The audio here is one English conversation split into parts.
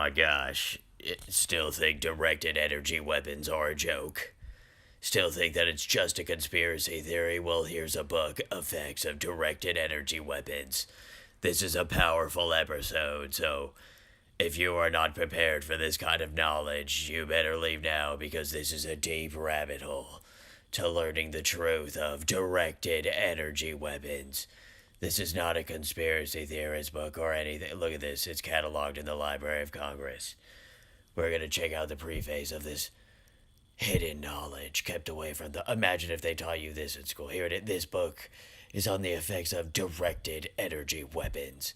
my gosh. Still think directed energy weapons are a joke. Still think that it's just a conspiracy theory? Well, here's a book, Effects of Directed Energy Weapons. This is a powerful episode, so if you are not prepared for this kind of knowledge, you better leave now because this is a deep rabbit hole to learning the truth of directed energy weapons. This is not a conspiracy theorist book or anything. Look at this, it's cataloged in the Library of Congress. We're gonna check out the preface of this hidden knowledge kept away from the. Imagine if they taught you this in school. Here it is. This book is on the effects of directed energy weapons.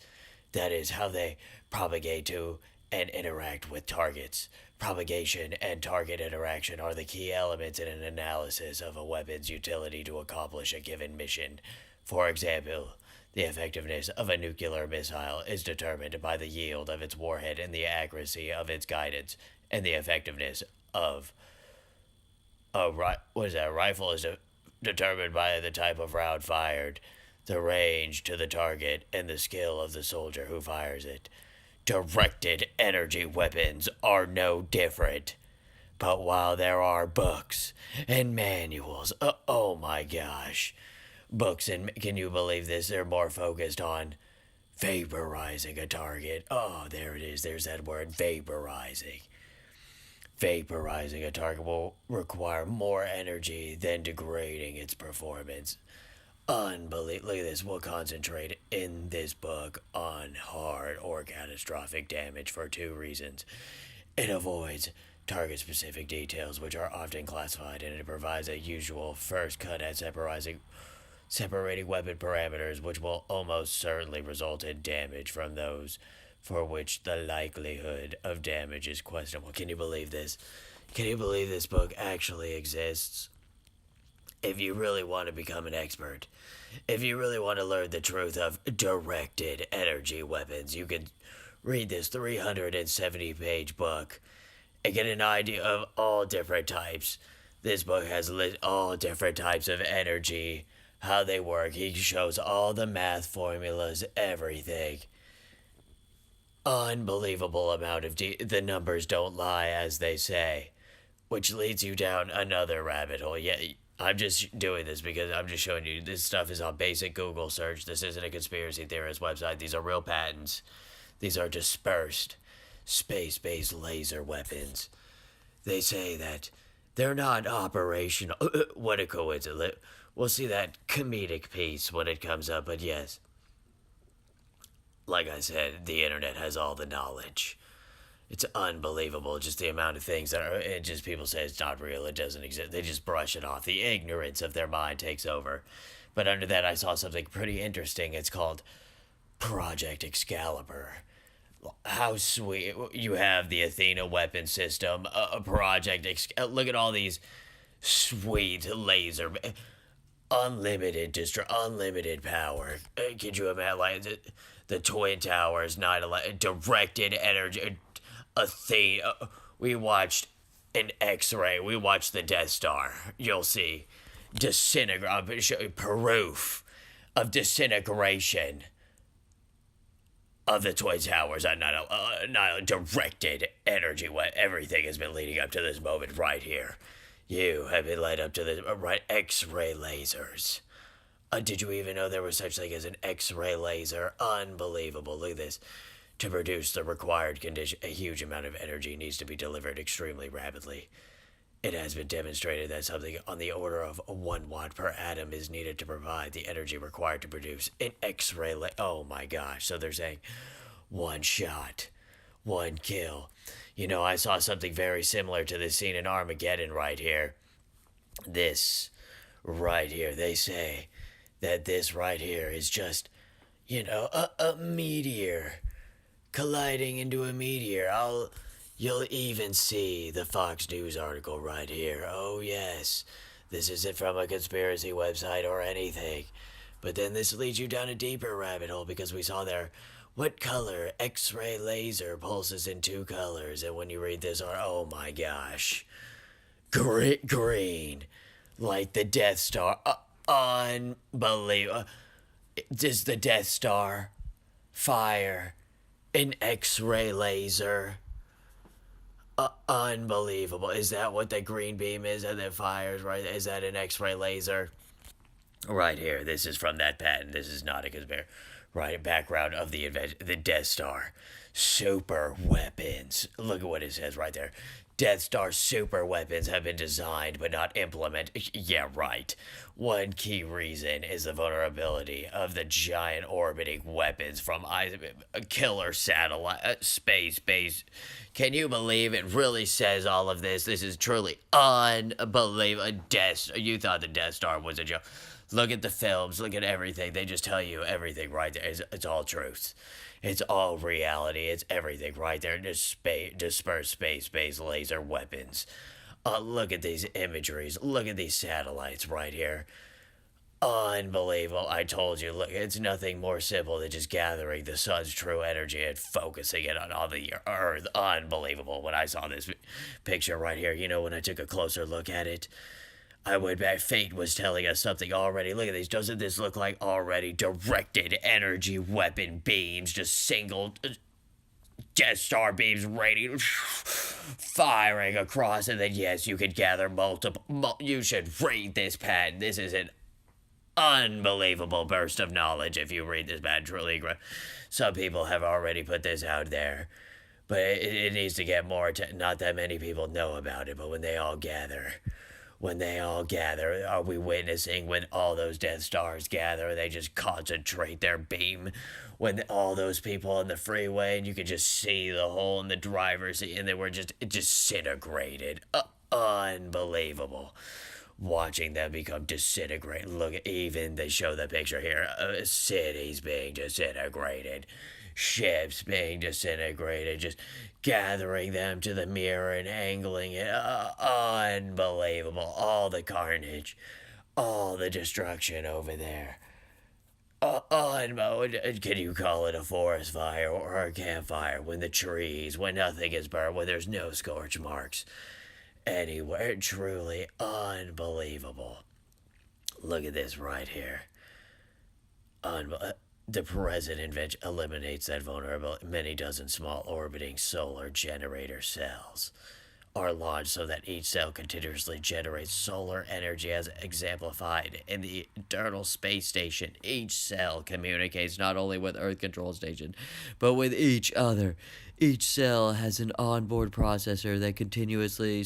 That is how they propagate to and interact with targets. Propagation and target interaction are the key elements in an analysis of a weapon's utility to accomplish a given mission. For example, the effectiveness of a nuclear missile is determined by the yield of its warhead and the accuracy of its guidance, and the effectiveness of a rifle is determined by the type of round fired, the range to the target, and the skill of the soldier who fires it. Directed energy weapons are no different. But while there are books and manuals, oh my gosh, books and can you believe this? They're more focused on vaporizing a target. Oh, there it is. There's that word, vaporizing. Vaporizing a target will require more energy than degrading its performance. Unbelievable. Look at this. We'll concentrate in this book on hard or catastrophic damage for two reasons. It avoids target specific details, which are often classified, and it provides a usual first cut at separating weapon parameters, which will almost certainly result in damage from those for which the likelihood of damage is questionable. Can you believe this? Can you believe this book actually exists? If you really want to become an expert, if you really want to learn the truth of directed energy weapons, you can read this 370-page book and get an idea of all different types. This book has all different types of energy, how they work. He shows all the math formulas, everything. Unbelievable amount of the numbers don't lie, as they say, which leads you down another rabbit hole. Yeah, I'm just doing this because I'm just showing you this stuff is on basic Google search. This isn't a conspiracy theorist website. These are real patents. These are dispersed space-based laser weapons. They say that they're not operational. What a coincidence. We'll see that comedic piece when it comes up, but yes. Like I said, the internet has all the knowledge. It's unbelievable, just the amount of things that are, it just people say it's not real, it doesn't exist. They just brush it off. The ignorance of their mind takes over. But under that, I saw something pretty interesting. It's called Project Excalibur. How sweet. You have the Athena weapon system, look at all these sweet laser, unlimited power. Could you imagine, the Twin Towers, 9/11, directed energy, Athena. We watched an X-ray. We watched the Death Star. You'll see disintegrate. I'm going to show you proof of disintegration of the Twin Towers. Not directed energy. What everything has been leading up to this moment right here. You have been led up to this right. X-ray lasers. Did you even know there was such thing as an X-ray laser? Unbelievable. Look at this. To produce the required condition, a huge amount of energy needs to be delivered extremely rapidly. It has been demonstrated that something on the order of 1 watt per atom is needed to provide the energy required to produce an X-ray oh my gosh. So they're saying one shot, one kill. You know, I saw something very similar to this scene in Armageddon right here. This right here. They say that this right here is just, a meteor colliding into a meteor. You'll even see the Fox News article right here. Oh yes, this isn't from a conspiracy website or anything. But then this leads you down a deeper rabbit hole because we saw there, what color X-ray laser pulses in 2 colors. And when you read this, oh my gosh, green, like the Death Star. Unbelievable. Does the Death Star fire an X-ray laser? Unbelievable. Is that what the green beam is that fires, right? Is that an X-ray laser? Right here. This is from that patent. This is not a conspiracy. Right, background of the the Death Star. Super weapons. Look at what it says right there. Death Star super weapons have been designed but not implemented. Yeah, right. One key reason is the vulnerability of the giant orbiting weapons from killer satellite space base. Can you believe it really says all of this? This is truly unbelievable. You thought the Death Star was a joke. Look at the films, look at everything. They just tell you everything right there. It's all truth. It's all reality. It's everything right there. Dispersed space-based laser weapons. Look at these imageries. Look at these satellites right here. Unbelievable. I told you, look, it's nothing more simple than just gathering the sun's true energy and focusing it on all the Earth. Unbelievable. When I saw this picture right here, when I took a closer look at it, I went back. Fate was telling us something already. Look at these. Doesn't this look like already directed energy weapon beams? Just single Death Star beams radiating, firing across. And then, yes, you could gather multiple. You should read this patent. This is an unbelievable burst of knowledge if you read this patent. Truly, some people have already put this out there. But it needs to get more. Not that many people know about it, but when they all gather, are we witnessing when all those Death Stars gather, they just concentrate their beam when all those people on the freeway and you could just see the hole in the driver's seat and they were just disintegrated. Unbelievable. Watching them become disintegrated. Look, even they show the picture here. Cities being disintegrated. Ships being disintegrated, just gathering them to the mirror and angling it. Unbelievable. All the carnage, all the destruction over there. Can you call it a forest fire or a campfire when when nothing is burned, when there's no scorch marks anywhere? Truly unbelievable. Look at this right here. The president eliminates that vulnerability. Many dozen small orbiting solar generator cells are launched so that each cell continuously generates solar energy as exemplified in the Internal Space Station. Each cell communicates not only with Earth Control Station, but with each other. Each cell has an onboard processor that continuously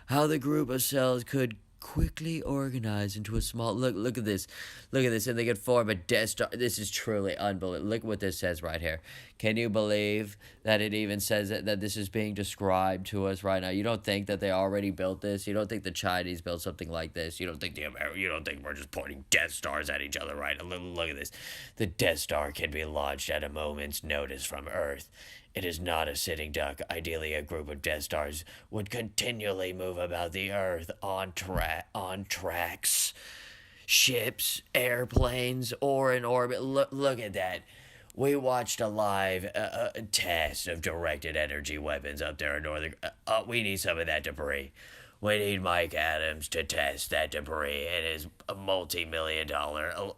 how the group of cells could quickly organize into a small look at this, and they could form a Death Star. This is truly unbelievable. Look what this says right here. Can you believe that it even says that this is being described to us right now? You don't think that they already built this? You don't think the Chinese built something like this? You don't think you don't think we're just pointing Death Stars at each other, right? Look at this. The Death Star can be launched at a moment's notice from Earth. It is not a sitting duck. Ideally, a group of Death Stars would continually move about the Earth on tracks, ships, airplanes, or in orbit. Look at that. We watched a live test of directed energy weapons up there in Northern. We need some of that debris. We need Mike Adams to test that debris in his multi-million-dollar,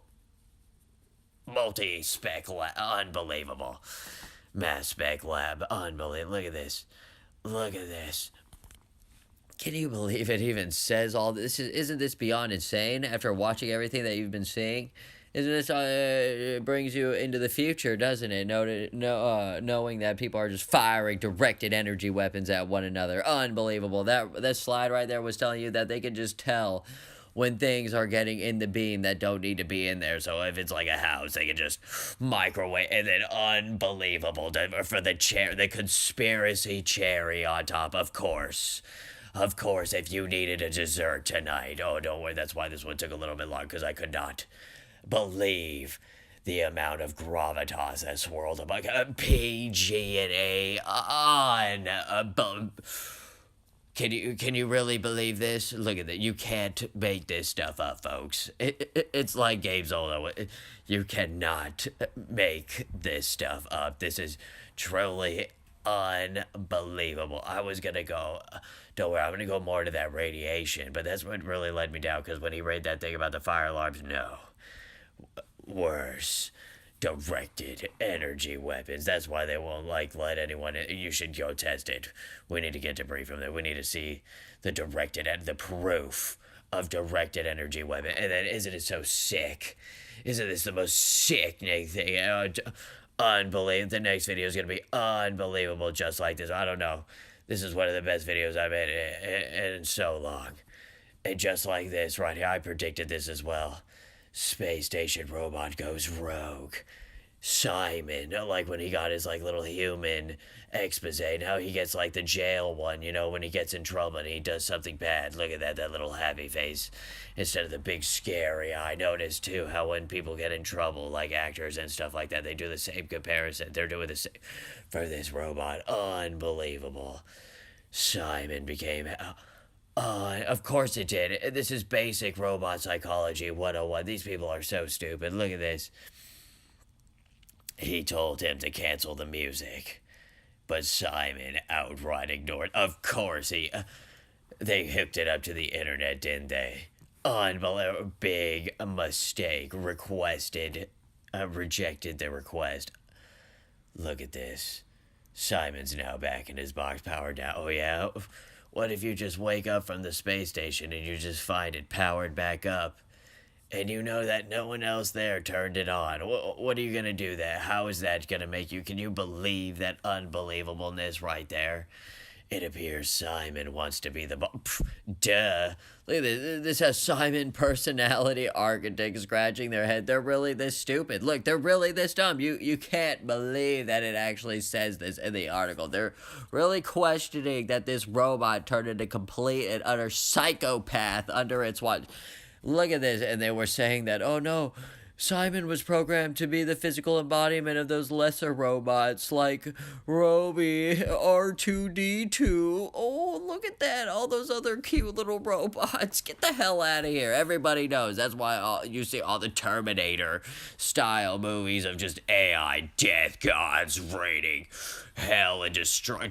multi-spec lab. Unbelievable. Mass spec lab. Unbelievable. Look at this. Look at this. Can you believe it even says all this? Isn't this beyond insane after watching everything that you've been seeing? Isn't this, it brings you into the future, doesn't it? Knowing that people are just firing directed energy weapons at one another. Unbelievable. That slide right there was telling you that they can just tell when things are getting in the beam that don't need to be in there. So if it's like a house, they can just microwave. And then unbelievable for the conspiracy cherry on top, of course. Of course, if you needed a dessert tonight. Oh, don't worry, that's why this one took a little bit long, because I could not believe the amount of gravitas that swirled among PG&A on Can you really believe this? Look at that. You can't make this stuff up, folks. It's like Gabe Zolo. You cannot make this stuff up. This is truly unbelievable. I was going to go, don't worry, I'm going to go more to that radiation, but that's what really led me down, because when he read that thing about the fire alarms, no. Worse. directed energy weapons. That's why they won't let anyone in. You should go test it. We need to get debris from there. We need to see the proof of directed energy weapon. And then isn't it so sick? Isn't this the most sickening thing? Unbelievable. The next video is gonna be unbelievable, just like this. I don't know. This is one of the best videos I've made in so long. And just like this, right here, I predicted this as well. Space station robot goes rogue. Simon, like when he got his little human expose, now he gets the jail one, when he gets in trouble and he does something bad. Look at that little happy face instead of the big scary eye. Notice too how when people get in trouble, like actors and stuff like that, they do the same comparison. They're doing the same for this robot. Unbelievable. Simon became. Of course it did. This is basic robot psychology 101. These people are so stupid. Look at this. He told him to cancel the music, but Simon outright ignored. Of course they hooked it up to the internet, didn't they? Unbelievable. Big mistake. Rejected the request. Look at this. Simon's now back in his box, powered down. Oh yeah? What if you just wake up from the space station and you just find it powered back up? And you know that no one else there turned it on. What are you going to do there? How is that going to make you? Can you believe that unbelievableness right there? It appears Simon wants to be the boss. Duh. Look at this. This has Simon personality architect scratching their head. They're really this stupid. Look, they're really this dumb. You can't believe that it actually says this in the article. They're really questioning that this robot turned into complete and utter psychopath under its watch. Look at this. And they were saying that, oh no, Simon was programmed to be the physical embodiment of those lesser robots like Roby, R2D2. Oh, look at that. All those other cute little robots. Get the hell out of here. Everybody knows. That's why you see all the Terminator style movies of just AI death gods raining hell and destroy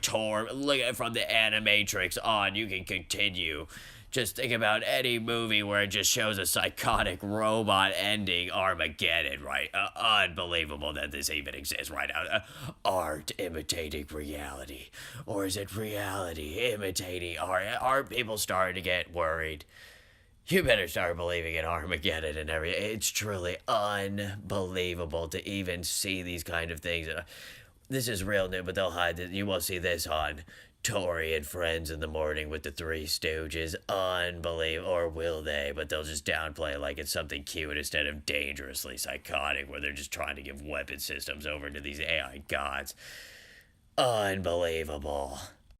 Look at from the Animatrix on. You can continue. Just think about any movie where it just shows a psychotic robot ending Armageddon, right? Unbelievable that this even exists right now. Art imitating reality. Or is it reality imitating art? Aren't people starting to get worried? You better start believing in Armageddon and everything. It's truly unbelievable to even see these kind of things. This is real new, but they'll hide it. You won't see this on Tori and Friends in the morning with the Three Stooges. Unbelievable. Or will they? But they'll just downplay it like it's something cute instead of dangerously psychotic, where they're just trying to give weapon systems over to these AI gods. Unbelievable.